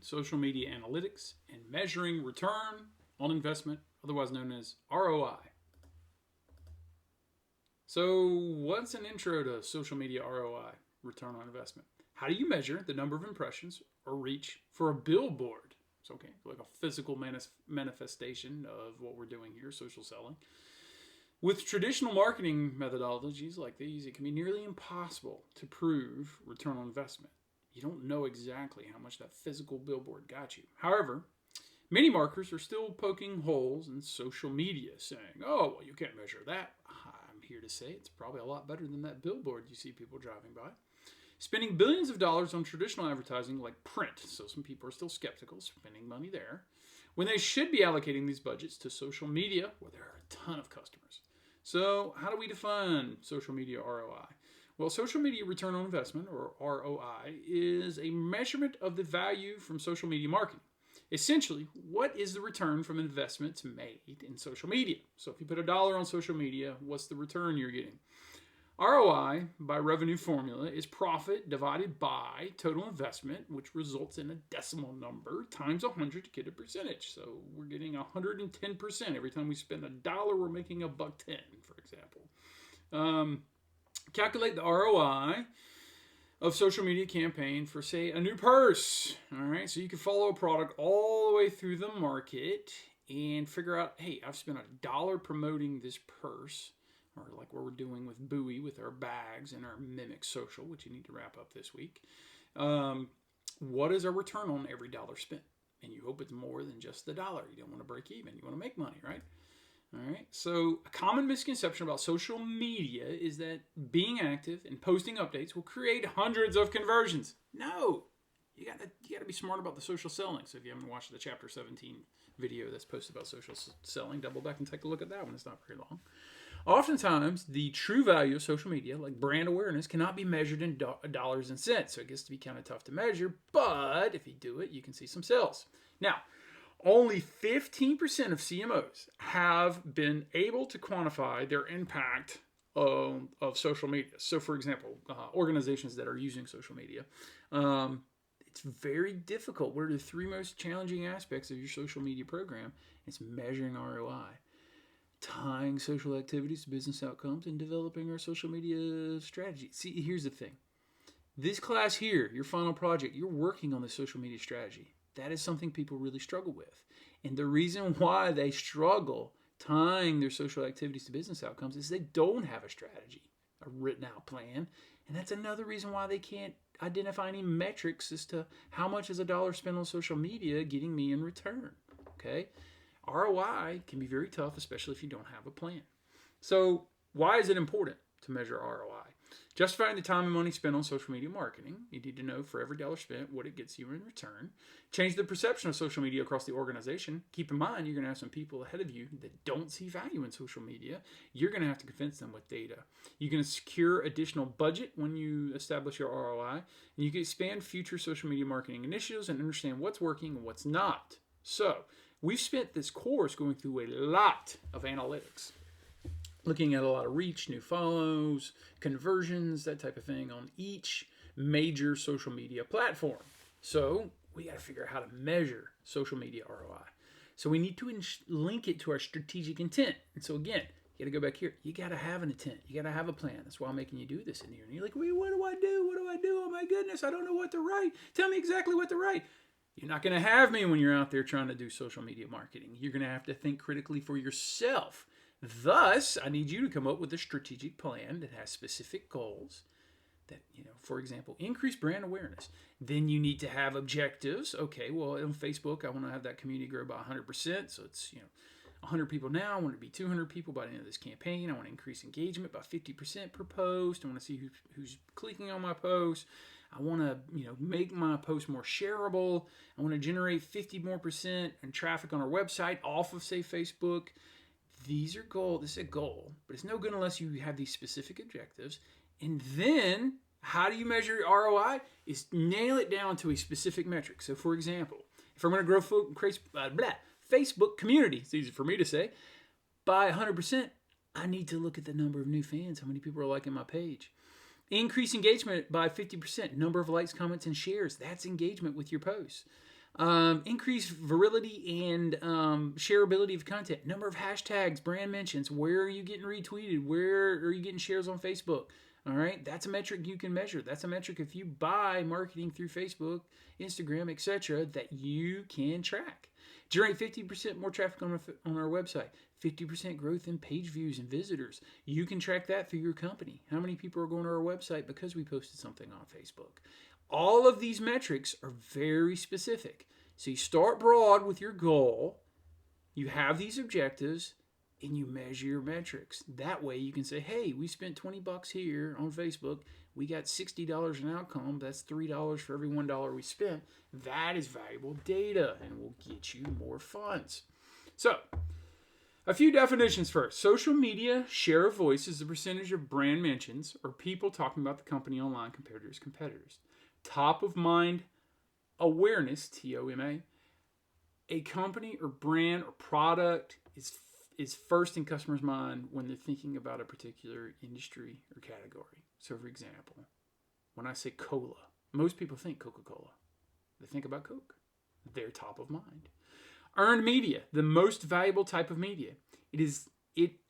social media analytics, and measuring return on investment, otherwise known as ROI. So, what's an intro to social media ROI, return on investment? How do you measure the number of impressions or reach for a billboard? It's okay, like a physical manifestation of what we're doing here, social selling. With traditional marketing methodologies like these, it can be nearly impossible to prove return on investment. You don't know exactly how much that physical billboard got you. However, many marketers are still poking holes in social media, saying, oh, well, you can't measure that. I'm here to say it's probably a lot better than that billboard you see people driving by. Spending billions of dollars on traditional advertising like print, so some people are still skeptical, spending money there, when they should be allocating these budgets to social media, where there are a ton of customers. So, how do we define social media ROI? Well, social media return on investment, or ROI, is a measurement of the value from social media marketing. Essentially, what is the return from investments made in social media? So if you put $1 on social media, what's the return you're getting? ROI, by revenue formula, is profit divided by total investment, which results in a decimal number times 100 to get a percentage. So we're getting 110%. Every time we spend $1, we're making $1.10, for example. Calculate the ROI of social media campaign for, say, a new purse. All right, so you can follow a product all the way through the market and figure out, hey, I've spent $1 promoting this purse, or like what we're doing with Bowie with our bags and our Mimic Social, which you need to wrap up this week. What is our return on every dollar spent? And you hope it's more than just the dollar. You don't want to break even. You want to make money, right? All right. So a common misconception about social media is that being active and posting updates will create hundreds of conversions. No, you gotta be smart about the social selling. So if you haven't watched the Chapter 17 video that's posted about social selling, double back and take a look at that one. It's not very long. Oftentimes, the true value of social media, like brand awareness, cannot be measured in dollars and cents. So it gets to be kind of tough to measure. But if you do it, you can see some sales. Now, only 15% of CMOs have been able to quantify their impact of social media. So, for example, organizations that are using social media, it's very difficult. What are the three most challenging aspects of your social media program? It's measuring ROI, tying social activities to business outcomes, and developing our social media strategy. See, here's the thing. This class here, your final project, you're working on the social media strategy. That is something people really struggle with. And the reason why they struggle tying their social activities to business outcomes is they don't have a strategy, a written out plan. And that's another reason why they can't identify any metrics as to how much is $1 spent on social media getting me in return. Okay? ROI can be very tough, especially if you don't have a plan. So why is it important to measure ROI? Justifying the time and money spent on social media marketing. You need to know for every dollar spent what it gets you in return. Change the perception of social media across the organization. Keep in mind, you're going to have some people ahead of you that don't see value in social media. You're going to have to convince them with data. You can secure additional budget when you establish your ROI. And you can expand future social media marketing initiatives and understand what's working and what's not. So, we've spent this course going through a lot of analytics, looking at a lot of reach, new follows, conversions, that type of thing on each major social media platform. So we got to figure out how to measure social media ROI. So we need to link it to our strategic intent. And so again, you got to go back here. You got to have an intent. You got to have a plan. That's why I'm making you do this in here. And you're like, wait, what do I do? What do I do? Oh my goodness, I don't know what to write. Tell me exactly what to write. You're not going to have me when you're out there trying to do social media marketing. You're going to have to think critically for yourself. Thus, I need you to come up with a strategic plan that has specific goals that, for example, increase brand awareness. Then you need to have objectives. Okay, well, on Facebook, I want to have that community grow by 100%. So it's, 100 people now. I want it to be 200 people by the end of this campaign. I want to increase engagement by 50% per post. I want to see who's clicking on my post. I want to, make my post more shareable. I want to generate 50% more in traffic on our website off of, say, Facebook. These are goals. This is a goal, but it's no good unless you have these specific objectives. And then, how do you measure ROI? Is nail it down to a specific metric. So, for example, if I'm going to grow Facebook community, it's easy for me to say, by 100%, I need to look at the number of new fans, how many people are liking my page. Increase engagement by 50%, number of likes, comments, and shares. That's engagement with your posts. Increase virility and shareability of content. Number of hashtags, brand mentions. Where are you getting retweeted? Where are you getting shares on Facebook? All right, that's a metric you can measure. That's a metric if you buy marketing through Facebook, Instagram, etc., that you can track. Generate 50% more traffic on our website. 50% growth in page views and visitors. You can track that through your company. How many people are going to our website because we posted something on Facebook? All of these metrics are very specific. So you start broad with your goal. You have these objectives, and you measure your metrics. That way you can say, hey, we spent $20 here on Facebook. We got $60 in outcome. That's $3 for every $1 we spent. That is valuable data and will get you more funds. So, a few definitions first. Social media share of voice is the percentage of brand mentions or people talking about the company online compared to its competitors. Top of mind awareness, TOMA, a company or brand or product is first in customers' mind when they're thinking about a particular industry or category. So, for example, when I say cola, most people think Coca-Cola. They think about Coke. They're top of mind. Earned media, the most valuable type of media.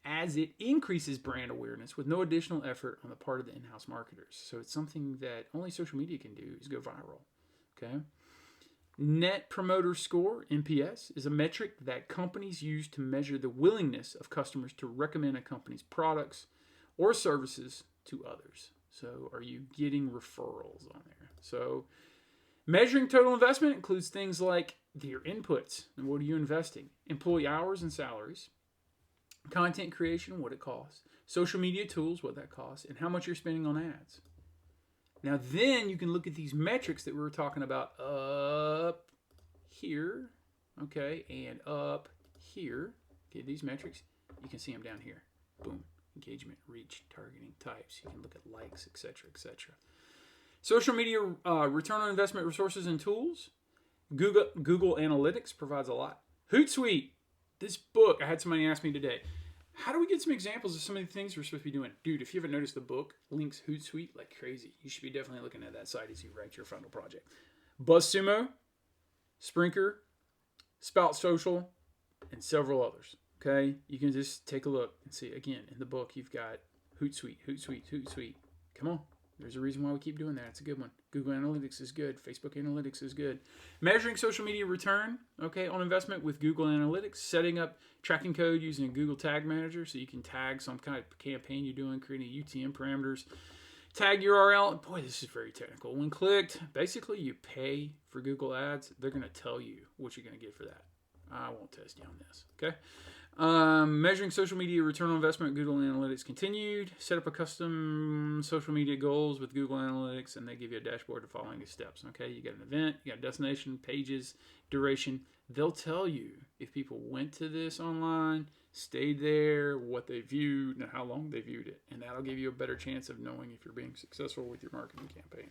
As it increases brand awareness with no additional effort on the part of the in-house marketers. So it's something that only social media can do is go viral. Okay. Net Promoter Score, NPS, is a metric that companies use to measure the willingness of customers to recommend a company's products or services to others. So are you getting referrals on there? So measuring total investment includes things like your inputs and what are you investing, employee hours and salaries, content creation, what it costs, social media tools, what that costs, and how much you're spending on ads. Now then you can look at these metrics that we were talking about up here, okay, and up here. Okay, these metrics, you can see them down here. Boom, engagement, reach, targeting, types. You can look at likes, etc., etc. Social media return on investment resources and tools. Google Analytics provides a lot. Hootsuite, this book, I had somebody ask me today, how do we get some examples of some of the things we're supposed to be doing? Dude, if you haven't noticed, the book links Hootsuite like crazy. You should be definitely looking at that site as you write your final project. BuzzSumo, Sprinklr, Spout Social, and several others. Okay? You can just take a look and see. Again, in the book, you've got Hootsuite. Come on. There's a reason why we keep doing that. It's a good one. Google Analytics is good. Facebook Analytics is good. Measuring social media return, okay, on investment with Google Analytics. Setting up tracking code using a Google Tag Manager so you can tag some kind of campaign you're doing, creating UTM parameters. Tag URL. Boy, this is very technical. When clicked, basically you pay for Google Ads. They're going to tell you what you're going to get for that. I won't test you on this, okay? Measuring social media return on investment with Google Analytics continued. Set up a custom social media goals with Google Analytics, and they give you a dashboard of following the steps. Okay, you got an event, you got destination, pages, duration. They'll tell you if people went to this online, stayed there, what they viewed, and how long they viewed it. And that'll give you a better chance of knowing if you're being successful with your marketing campaign.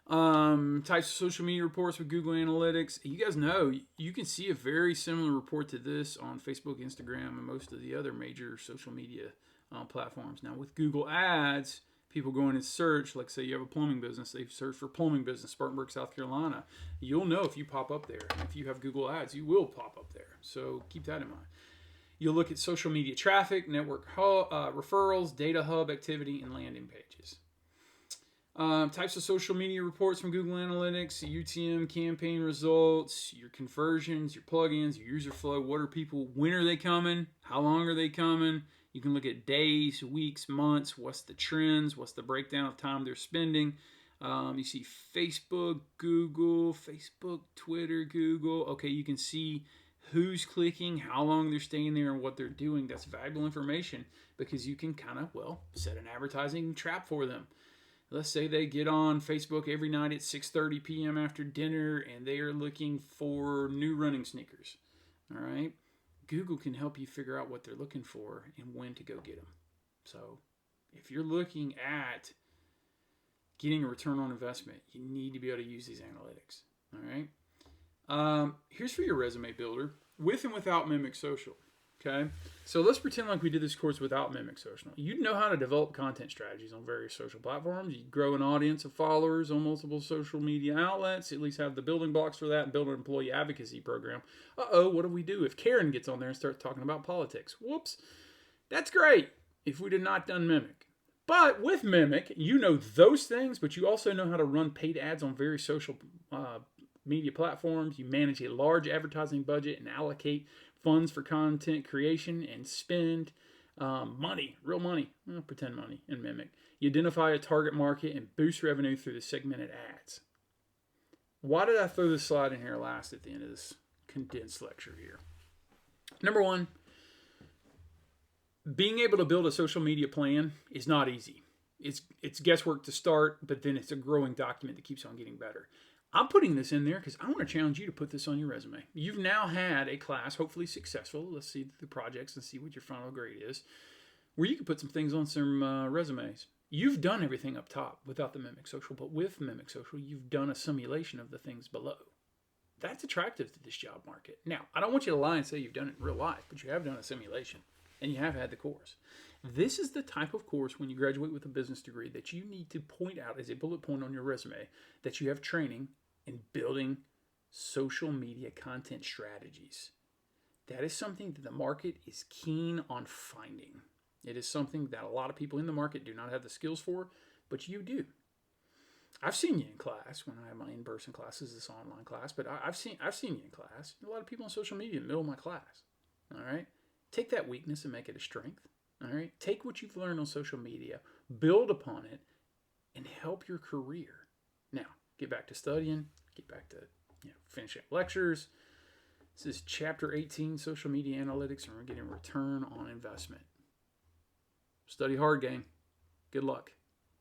Types of social media reports with Google Analytics. You guys know you can see a very similar report to this on Facebook, Instagram, and most of the other major social media platforms. Now with Google Ads, people go in and search, like say you have a plumbing business, they search for plumbing business, Spartanburg, South Carolina. You'll know if you pop up there. If you have Google Ads, you will pop up there. So keep that in mind. You'll look at social media traffic, network referrals, data hub activity, and landing pages. Types of social media reports from Google Analytics, UTM campaign results, your conversions, your plugins, your user flow. What are people, when are they coming? How long are they coming? You can look at days, weeks, months. What's the trends? What's the breakdown of time they're spending? You see Facebook, Twitter, Google. Okay, you can see who's clicking, how long they're staying there, and what they're doing. That's valuable information because you can kind of, set an advertising trap for them. Let's say they get on Facebook every night at 6:30 p.m. after dinner and they are looking for new running sneakers. All right? Google can help you figure out what they're looking for and when to go get them. So if you're looking at getting a return on investment, you need to be able to use these analytics. All right? Here's for your resume builder. With and without Mimic Social. Okay, so let's pretend like we did this course without Mimic Social. You'd know how to develop content strategies on various social platforms. You'd grow an audience of followers on multiple social media outlets, at least have the building blocks for that, and build an employee advocacy program. What do we do if Karen gets on there and starts talking about politics? Whoops. That's great if we'd have not done Mimic. But with Mimic, you know those things, but you also know how to run paid ads on various social media platforms. You manage a large advertising budget and allocate funds for content creation and spend money, real money, pretend money in Mimic. You identify a target market and boost revenue through the segmented ads. Why did I throw this slide in here last at the end of this condensed lecture here? Number one, being able to build a social media plan is not easy. It's guesswork to start, but then it's a growing document that keeps on getting better. I'm putting this in there because I want to challenge you to put this on your resume. You've now had a class, hopefully successful. Let's see the projects and see what your final grade is, where you can put some things on some resumes. You've done everything up top without the Mimic Social, but with Mimic Social, you've done a simulation of the things below. That's attractive to this job market. Now, I don't want you to lie and say you've done it in real life, but you have done a simulation and you have had the course. This is the type of course when you graduate with a business degree that you need to point out as a bullet point on your resume that you have training in building social media content strategies. That is something that the market is keen on finding. It is something that a lot of people in the market do not have the skills for, but you do. I've seen you in class when I have my in-person classes, this online class, but I've seen you in class. A lot of people on social media in the middle of my class. All right? Take that weakness and make it a strength. All right? Take what you've learned on social media, build upon it, and help your career. Now, get back to studying, get back to finishing up lectures. This is Chapter 18, Social Media Analytics, and we're getting return on investment. Study hard, gang. Good luck.